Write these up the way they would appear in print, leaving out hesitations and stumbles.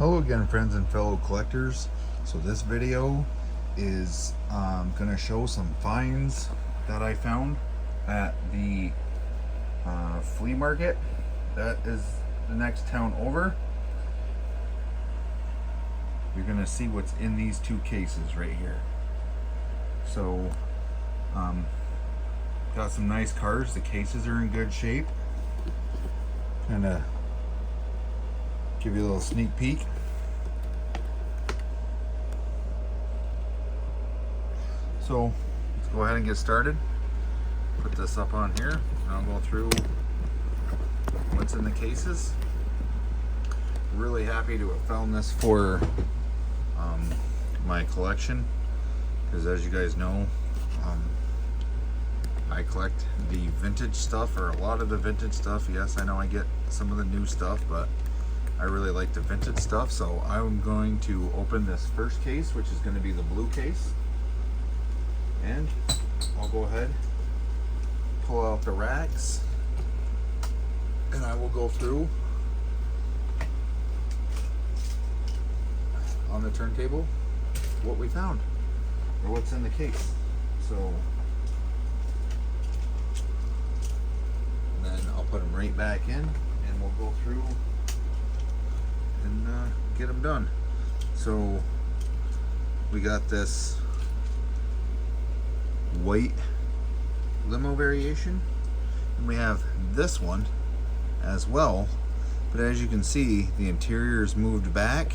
Hello again, friends and fellow collectors. So this video is going to show some finds that I found at the flea market. That is the next town over. You're going to see what's in these two cases right here. So got some nice cars. The cases are in good shape. Kind of give you a little sneak peek. So let's go ahead and get started. Put this up on here and I'll go through what's in the cases. Really happy to have found this for my collection, because as you guys know, I collect the vintage stuff, or a lot of the vintage stuff. Yes, I know I get some of the new stuff, but I really like the vintage stuff. So I'm going to open this first case, which is going to be the blue case, and I'll go ahead, pull out the racks, and I will go through on the turntable what we found, or what's in the case. So then I'll put them right back in and we'll go through and get them done. So we got this white limo variation, and we have this one as well, but as you can see, the interior is moved back.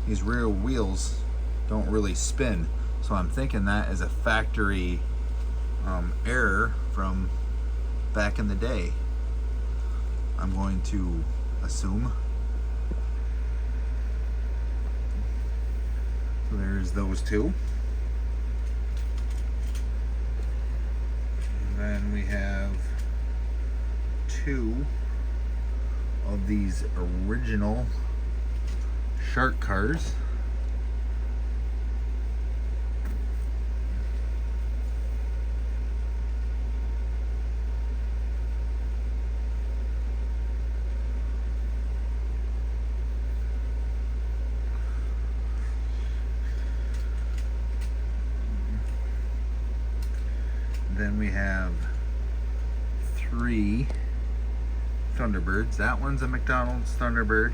These rear wheels don't really spin, so I'm thinking that is a factory error from back in the day. I'm going to assume. So there's those two. And then we have two of these original shark cars. Then we have three Thunderbirds. That one's a McDonald's Thunderbird.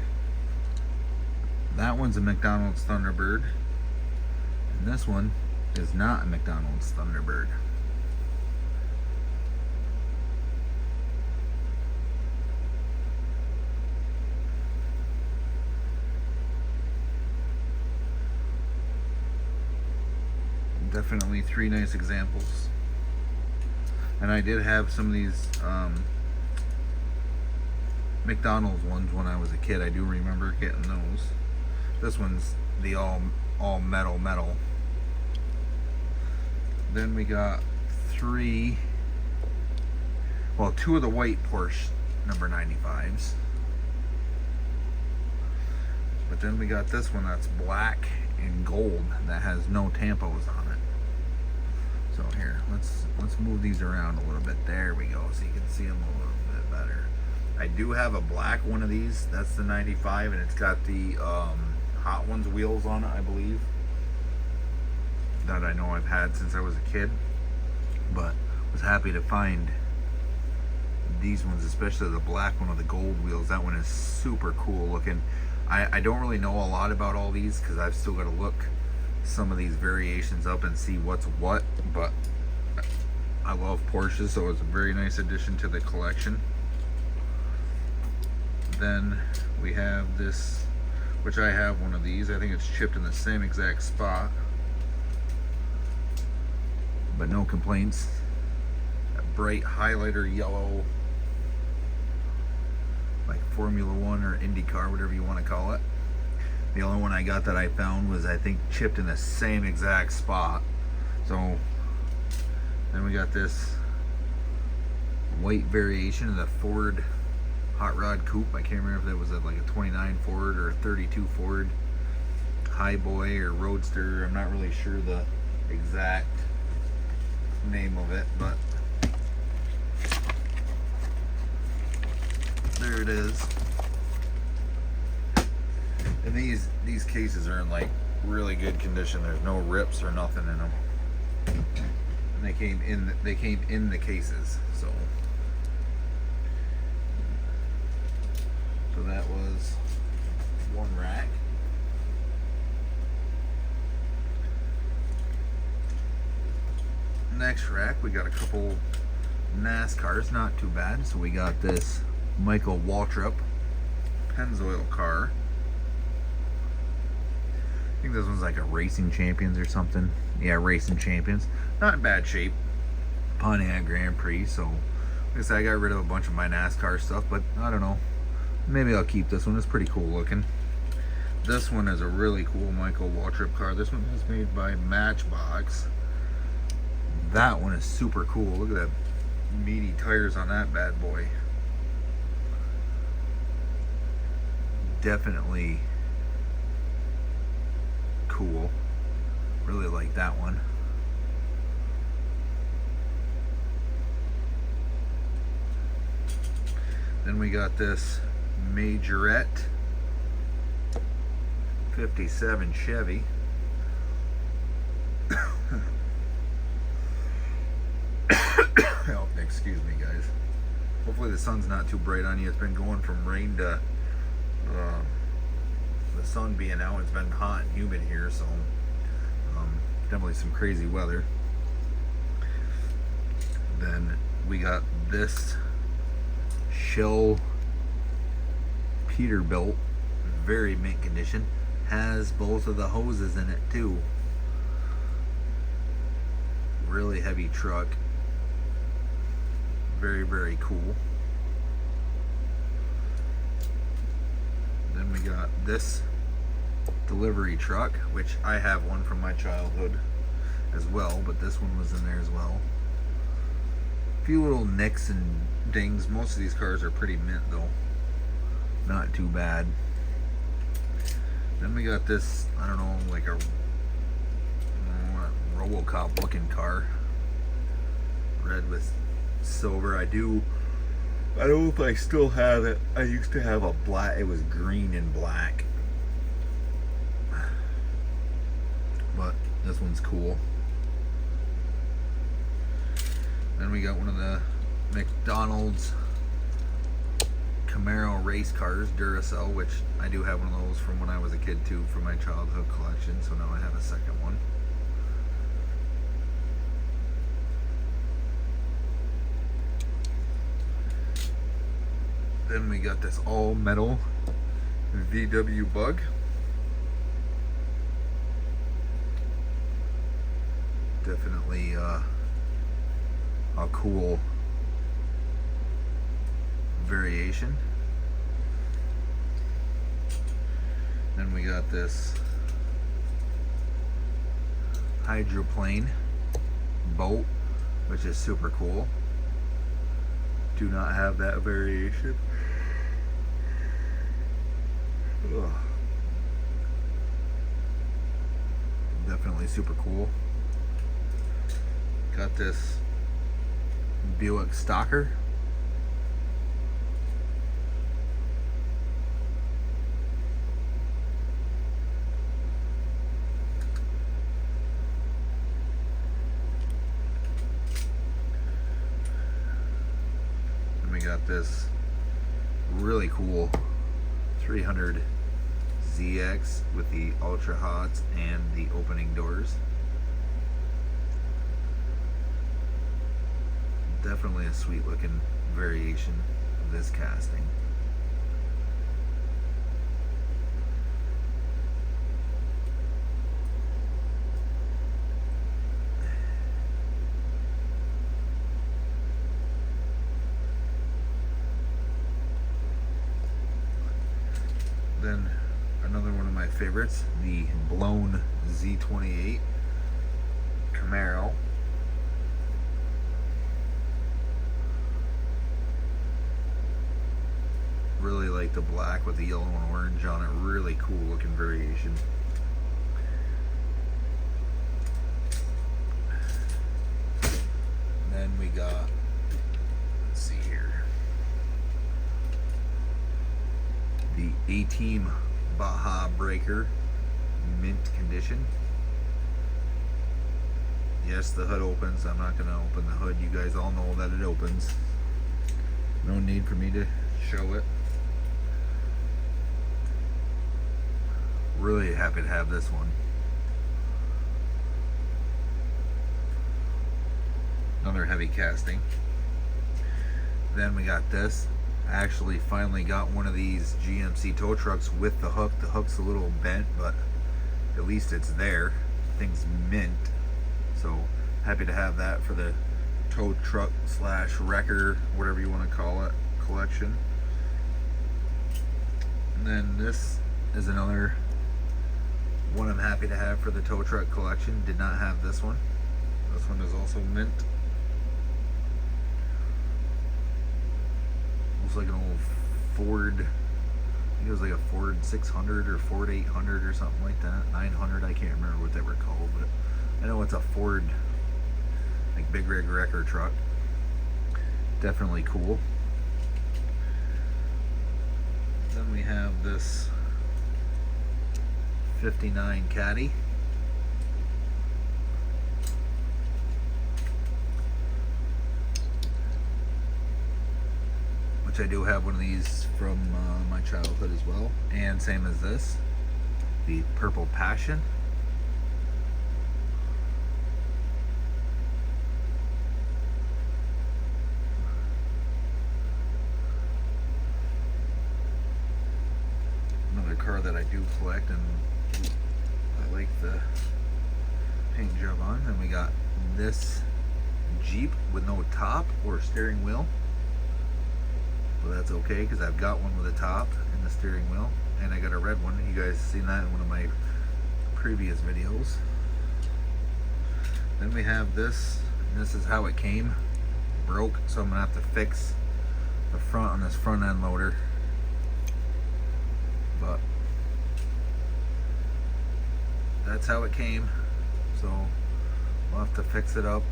That one's a McDonald's Thunderbird. And this one is not a McDonald's Thunderbird. Definitely three nice examples. And I did have some of these McDonald's ones when I was a kid. I do remember getting those. This one's the all metal. Then we got two of the white Porsche number 95s. But then we got this one that's black and gold that has no tampos on it. So here, let's move these around a little bit. There we go, so you can see them a little bit better. I do have a black one of these. That's the 95, and it's got the Hot Ones wheels on it, I believe. That I know I've had since I was a kid. But was happy to find these ones, especially the black one with the gold wheels. That one is super cool looking. I don't really know a lot about all these because I've still got to look some of these variations up and see what's what, but I love Porsches, so it's a very nice addition to the collection. Then we have this, which I have one of these. I think it's chipped in the same exact spot, but no complaints. That bright highlighter yellow, like Formula One or IndyCar, whatever you want to call it. The only one I got that I found was, I think, chipped in the same exact spot. So then we got this white variation of the Ford Hot Rod Coupe. I can't remember if that was like a 29 Ford or a 32 Ford Highboy or Roadster. I'm not really sure the exact name of it, but there it is. And these cases are in like really good condition. There's no rips or nothing in them. And they came in the cases. So that was one rack. Next rack, we got a couple NASCARs, not too bad. So we got this Michael Waltrip Pennzoil car. I think this one's like a Racing Champions or something. Yeah, Racing Champions. Not in bad shape. Pontiac Grand Prix. So, like I said, I got rid of a bunch of my NASCAR stuff, but I don't know. Maybe I'll keep this one. It's pretty cool looking. This one is a really cool Michael Waltrip car. This one is made by Matchbox. That one is super cool. Look at that meaty tires on that bad boy. Definitely cool. Really like that one. Then we got this Majorette 57 Chevy. Oh, excuse me, guys. Hopefully the sun's not too bright on you. It's been going from rain to the sun being out. It's been hot and humid here, so definitely some crazy weather. Then we got this Shell Peterbilt, very mint condition. Has both of the hoses in it too. Really heavy truck. Very, very cool. Then we got this delivery truck, which I have one from my childhood as well, but this one was in there as well. A few little nicks and dings. Most of these cars are pretty mint though. Not too bad. Then we got this, I don't know, like a RoboCop looking car. Red with silver. I don't know if I still have it. I used to have a black, it was green and black. But this one's cool. Then we got one of the McDonald's Camaro race cars, Duracell, which I do have one of those from when I was a kid too, from my childhood collection, so now I have a second one. Then we got this all metal VW Bug. Definitely a cool variation. Then we got this hydroplane boat, which is super cool. Do not have that variation. Ugh. Definitely super cool. Got this Buick Stalker. And we got this really cool 300 ZX with the ultra hots and the opening doors. Definitely a sweet looking variation of this casting. Then another one of my favorites, the blown Z28 Camaro. Really like the black with the yellow and orange on it. Really cool looking variation. Then we got, let's see here, the A-Team Baja Breaker, mint condition. Yes, the hood opens. I'm not going to open the hood. You guys all know that it opens. No need for me to show it. Really happy to have this one. Another heavy casting. Then we got this. I actually finally got one of these GMC tow trucks with the hook. The hook's a little bent, but at least it's there. Thing's mint. So happy to have that for the tow truck slash wrecker, whatever you want to call it, collection. And then this is another one I'm happy to have for the tow truck collection. Did not have this one. This one is also mint. Looks like an old Ford. I think it was like a Ford 600 or Ford 800 or something like that. 900. I can't remember what they were called, but I know it's a Ford, like big rig wrecker truck. Definitely cool. Then we have this 59 Caddy. Which I do have one of these from my childhood as well. And same as this, the Purple Passion. Another car that I do collect, and I like the paint job on. And we got this Jeep with no top or steering wheel. Well, that's okay, because I've got one with a top and the steering wheel, and I got a red one. You guys seen that in one of my previous videos. Then we have this, and this is how it came. Broke, so I'm gonna have to fix the front on this front end loader. But that's how it came, so we'll have to fix it up,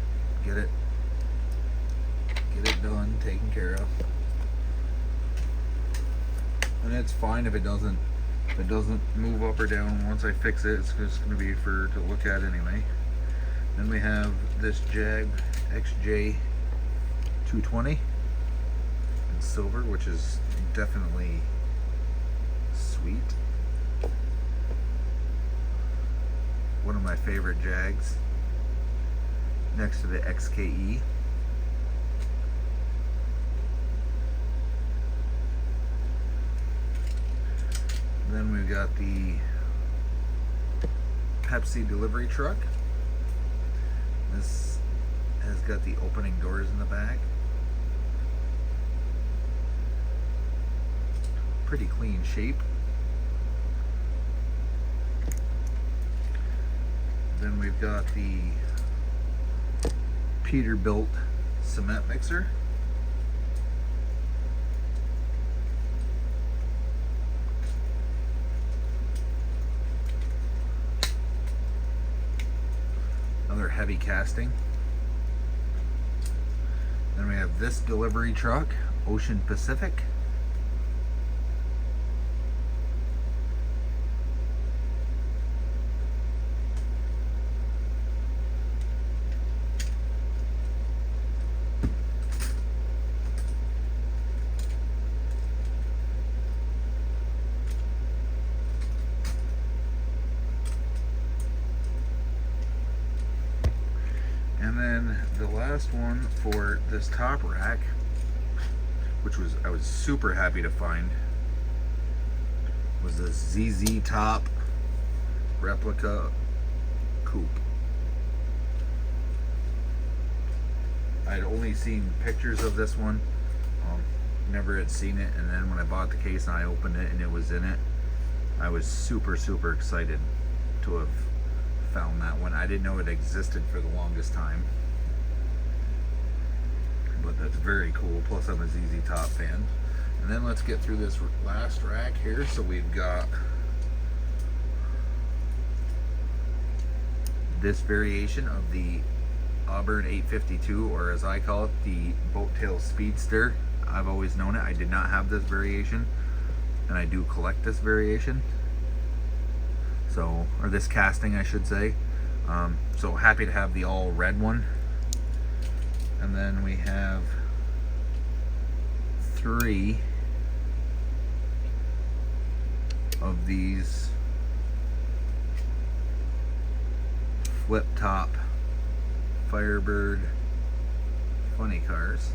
get it done, taken care of. And it's fine if it doesn't move up or down. Once I fix it, it's just going to be for to look at anyway. Then we have this Jag XJ 220 in silver, which is definitely sweet. One of my favorite Jags, next to the XKE. Then we've got the Pepsi delivery truck. This has got the opening doors in the back. Pretty clean shape. Then we've got the Peterbilt cement mixer. Another heavy casting. Then we have this delivery truck, Ocean Pacific. And then the last one for this top rack, which I was super happy to find, was this ZZ Top replica coupe. I'd only seen pictures of this one, never had seen it, and then when I bought the case and I opened it and it was in it, I was super excited to have found that one. I didn't know it existed for the longest time, but that's very cool. Plus I'm a ZZ Top fan. And then let's get through this last rack here. So we've got this variation of the Auburn 852, or as I call it, the Boat Tail Speedster. I've always known it. I did not have this variation, and I do collect this variation. So, or this casting, I should say. So happy to have the all red one. And then we have 3 of these flip top Firebird funny cars.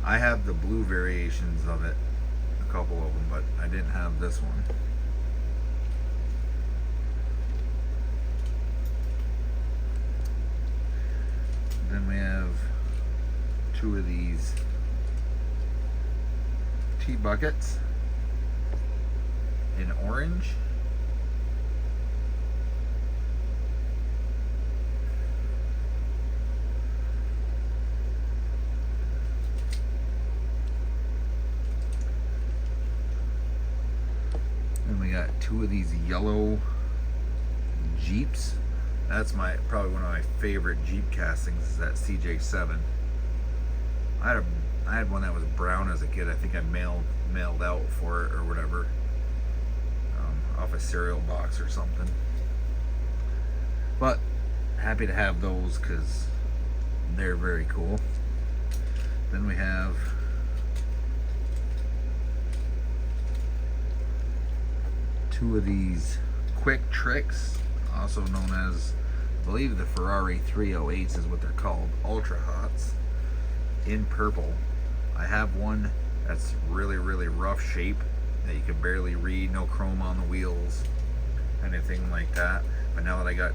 I have the blue variations of it, a couple of them, but I didn't have this one. Then we have 2 of these tea buckets in orange. Then we got 2 of these yellow Jeeps. That's probably one of my favorite Jeep castings, is that CJ7. I had one that was brown as a kid. I think I mailed out for it or whatever, off a cereal box or something. But happy to have those because they're very cool. Then we have two of these quick tricks, also known as, I believe the Ferrari 308s is what they're called, Ultra Hots, in purple. I have one that's really rough shape that you can barely read, no chrome on the wheels, anything like that. But now that I got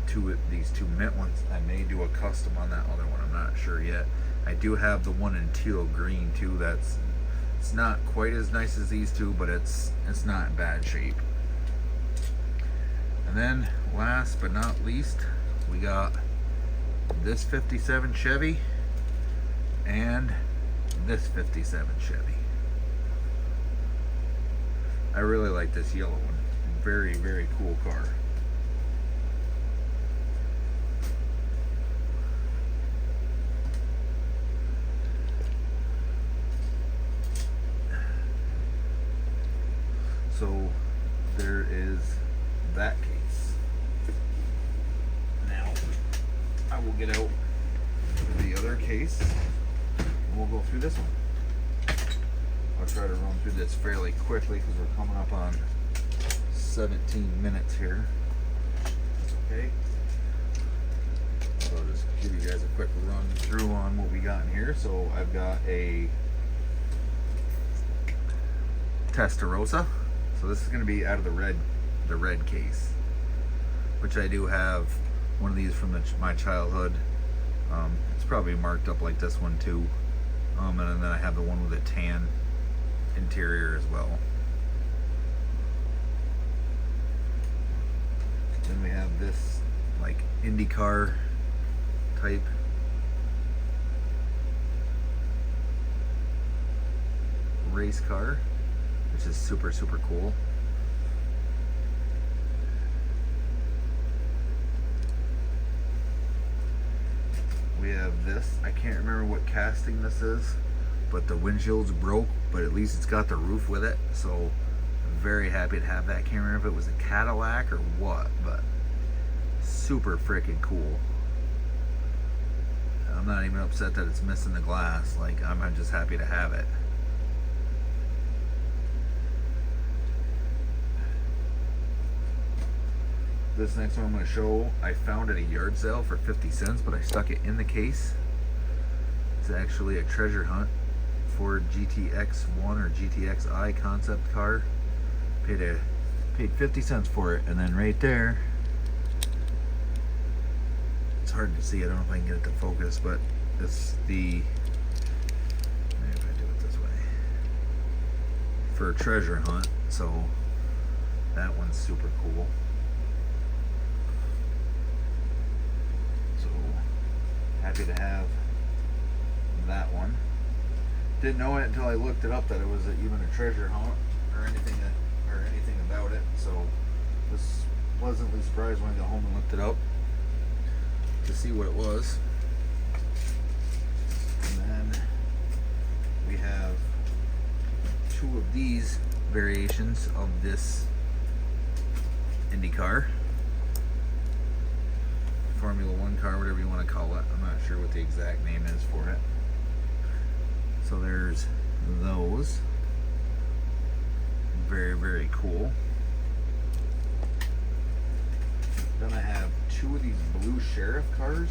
these two mint ones, I may do a custom on that other one. I'm not sure yet. I do have the one in teal green too. It's not quite as nice as these two, but it's not in bad shape. And then last but not least, we got this 57 Chevy and this 57 Chevy. I really like this yellow one. Very cool car. So there is that case. Now I will get out the other case and we'll go through this one. I'll try to run through this fairly quickly because we're coming up on 17 minutes here. That's okay. So I'll just give you guys a quick run through on what we got in here. So I've got a Testarossa. So this is going to be out of the red case, which I do have one of these from my childhood. It's probably marked up like this one too. And then I have the one with a tan interior as well. Then we have this like IndyCar type race car, which is super cool. We have this, I can't remember what casting this is, but the windshield's broke, but at least it's got the roof with it, so I'm very happy to have that. Can't remember if it was a Cadillac or what, but super freaking cool. I'm not even upset that it's missing the glass, like I'm just happy to have it. This next one I'm going to show, I found at a yard sale for 50 cents, but I stuck it in the case. It's actually a treasure hunt Ford GTX-1 or GTX-I concept car. Paid 50 cents for it, and then right there, it's hard to see, I don't know if I can get it to focus, but it's maybe if I do it this way, for a treasure hunt, so that one's super cool. Happy to have that one. Didn't know it until I looked it up that it was even a treasure hunt or anything about it. So was pleasantly surprised when I got home and looked it up to see what it was. And then we have two of these variations of this Indy car, Formula One car, whatever you want to call it. I'm not sure what the exact name is for it. So there's those. Very, very cool. Then I have two of these blue Sheriff cars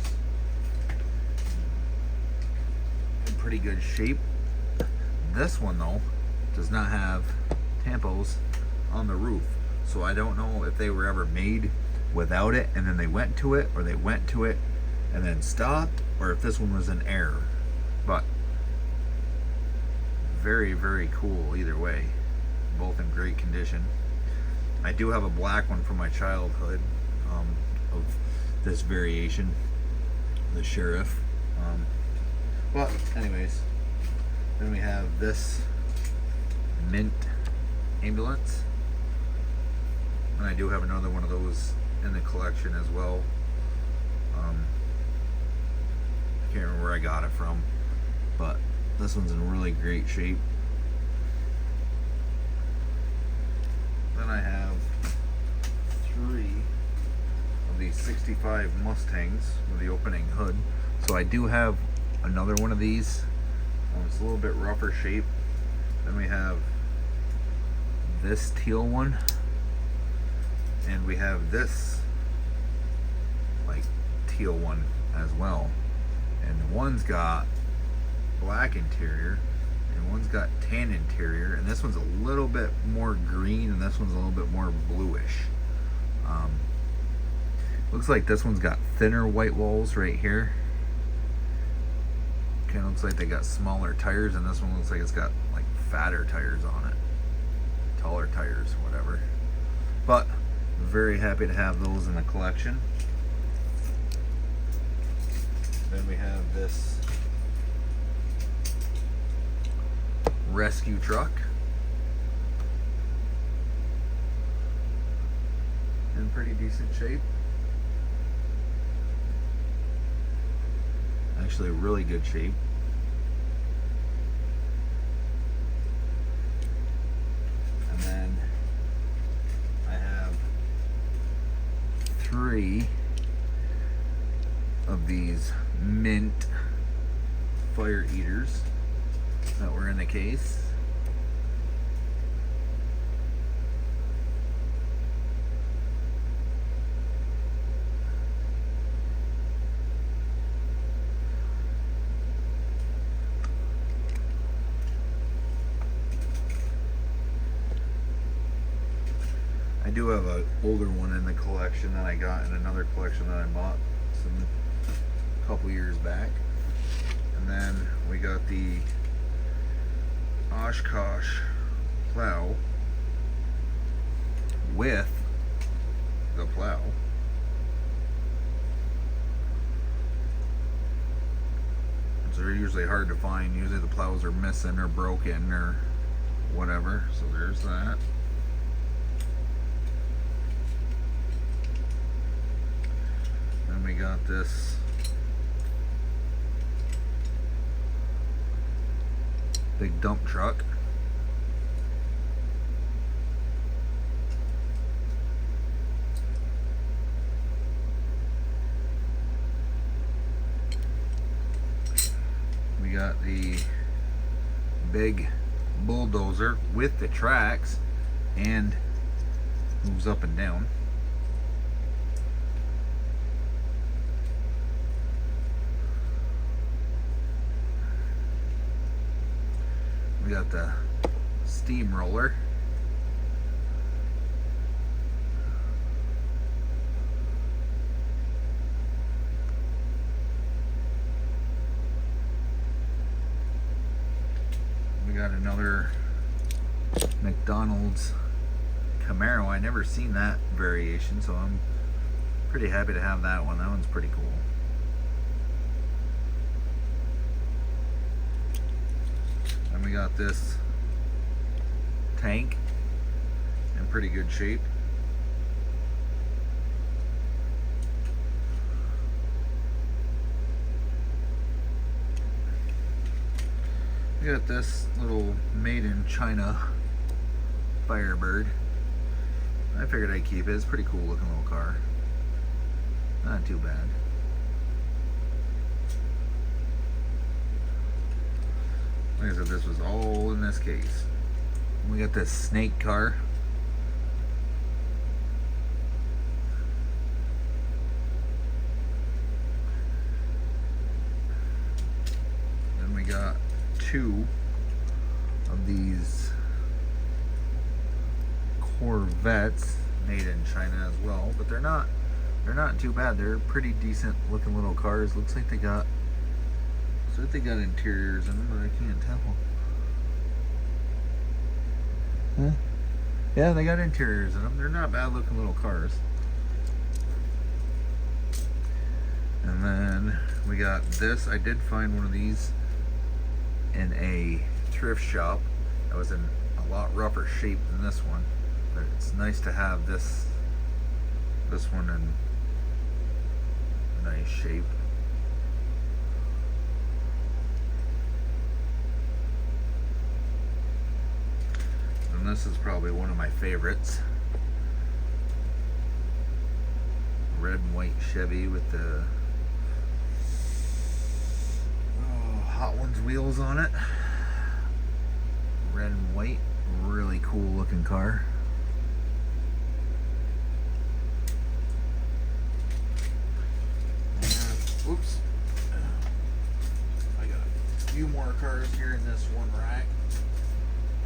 in pretty good shape. This one though does not have tampos on the roof, so I don't know if they were ever made without it and then they went to it, or they went to it and then stopped, or if this one was an error. But very, very cool either way. Both in great condition. I do have a black one from my childhood of this variation, the Sheriff. But anyways, then we have this mint ambulance, and I do have another one of those in the collection as well. I can't remember where I got it from, but this one's in really great shape. Then I have three of these 65 Mustangs with the opening hood. So I do have another one of these. It's a little bit rougher shape. Then we have this teal one, and we have this like teal one as well. And one's got black interior and one's got tan interior, and this one's a little bit more green and this one's a little bit more bluish. Looks like this one's got thinner white walls right here. Kind of looks like they got smaller tires, and this one looks like it's got like fatter tires on it, taller tires, whatever. But very happy to have those in the collection. Then we have this rescue truck in pretty decent shape. Actually, really good shape. And then I have three of these mint fire eaters that were in the case. I do have an older one in the collection that I got in another collection that I bought a couple years back. And then we got the Oshkosh plow with the plow. They're usually hard to find. Usually the plows are missing or broken or whatever. So there's that. Then we got this big dump truck. We got the big bulldozer with the tracks and moves up and down. We got the steamroller. We got another McDonald's Camaro. I never seen that variation, so I'm pretty happy to have that one. That one's pretty cool. And we got this tank in pretty good shape. We We got this little made in China Firebird. I figured I'd keep it. It's a pretty cool looking little car. Not too bad. Like I said, this was all in this case. We got this snake car. Then we got two of these Corvettes made in China as well, but they're not too bad. They're pretty decent looking little cars. Looks like they got interiors in them, but I can't tell. Huh? Yeah, they got interiors in them. They're not bad looking little cars. And then we got this. I did find one of these in a thrift shop that was in a lot rougher shape than this one. But it's nice to have this one in nice shape. And this is probably one of my favorites. Red and white Chevy with the Hot Ones wheels on it. Red and white, really cool looking car. And, oops. I got a few more cars here in this one rack.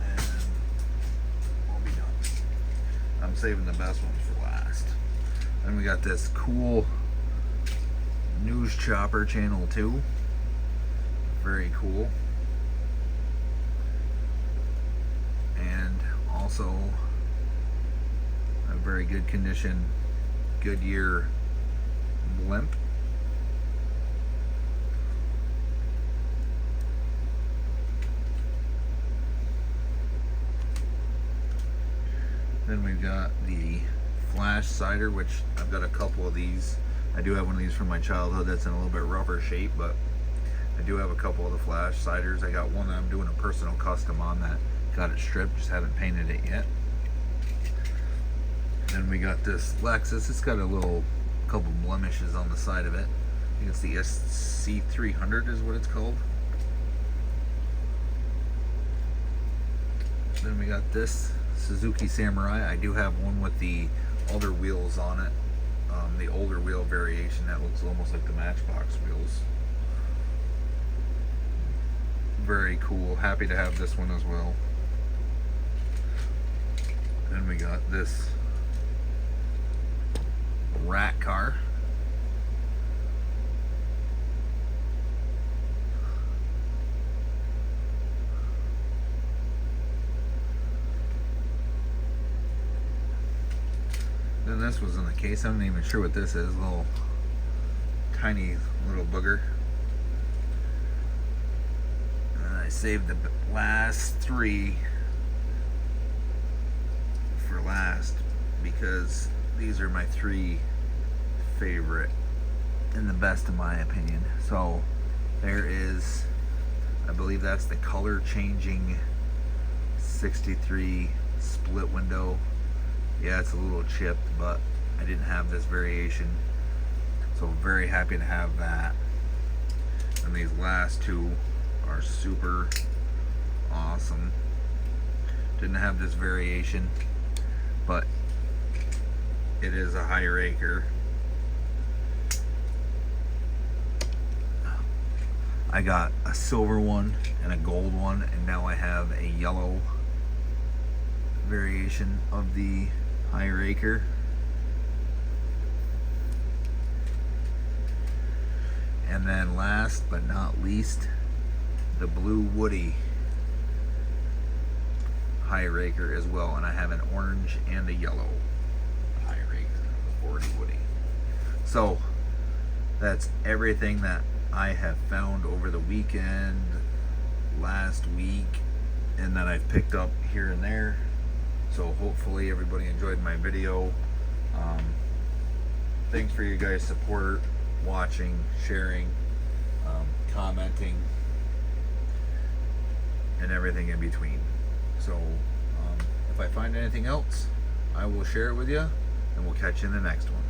And I'll be done. I'm saving the best ones for last. Then we got this cool News Chopper Channel 2. Very cool. And also a very good condition Goodyear blimp. Then we've got the Flash Cider, which I've got a couple of these. I do have one of these from my childhood that's in a little bit rougher shape, but I do have a couple of the Flash Ciders. I got one that I'm doing a personal custom on that. Got it stripped, just haven't painted it yet. Then we got this Lexus. It's got a couple blemishes on the side of it. I think it's the SC300 is what it's called. Then we got this Suzuki Samurai. I do have one with the older wheels on it. The older wheel variation that looks almost like the Matchbox wheels. Very cool. Happy to have this one as well. Then we got this rat car. Then this was in the case. I'm not even sure what this is. Little tiny little booger. And I saved the last three for last because these are my three favorite and the best in my opinion. So there is, I believe that's the color changing 63 split window. Yeah, it's a little chipped, but I didn't have this variation, so very happy to have that. And these last two are super awesome. Didn't have this variation, but it is a higher acre. I got a silver one and a gold one, and now I have a yellow variation of the higher acre. And then last but not least, the blue Woody higher acre as well. And I have an orange and a yellow higher acre, the 40 Woody. So that's everything that I have found over the weekend, last week, and that I've picked up here and there. So hopefully everybody enjoyed my video. Thanks for your guys' support, watching, sharing, commenting. and everything in between. So if I find anything else, I will share it with you, and we'll catch you in the next one.